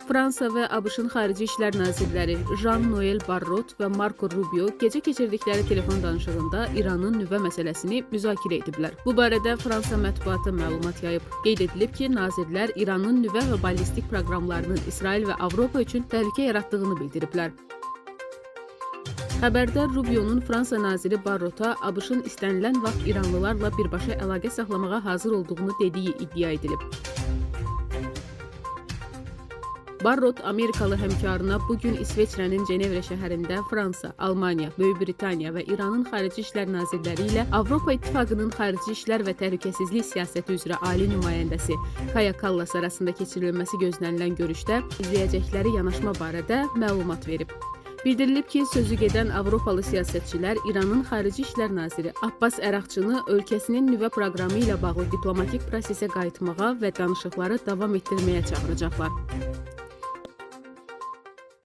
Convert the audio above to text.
Fransa və ABŞ-ın xarici işlər nazirləri Jean-Noel Barrot və Marco Rubio gecə keçirdikləri telefon danışığında İranın nüvə məsələsini müzakirə ediblər. Bu barədə Fransa mətbuatı məlumat yayıb. Qeyd edilib ki, nazirlər İranın nüvə və ballistik proqramlarının İsrail və Avropa üçün təhlükə yaratdığını bildiriblər. Xəbərdə Rubio'nun Fransa naziri Barrota ABŞ-ın istənilən vaxt İranlılarla birbaşa əlaqə saxlamağa hazır olduğunu dediyi iddia edilib. Barrot Amerikalı həmkarına bugün İsveçrənin Cenevre şəhərində Fransa, Almaniya, Böyük Britaniya və İranın xarici işlər nazirləri ilə Avropa İttifaqının xarici işlər və təhlükəsizlik siyasəti üzrə ali nümayəndəsi Kaja Kallas arasında keçirilməsi gözlənilən görüşdə izləyəcəkləri yanaşma barədə məlumat verib. Bildirilib ki, sözü gedən Avropalı siyasətçilər İranın xarici işlər naziri Abbas Əraqçını ölkəsinin nüvə proqramı ilə bağlı diplomatik prosesə qayıtmağa və danışıqları davam etdirməyə çağıracaqlar.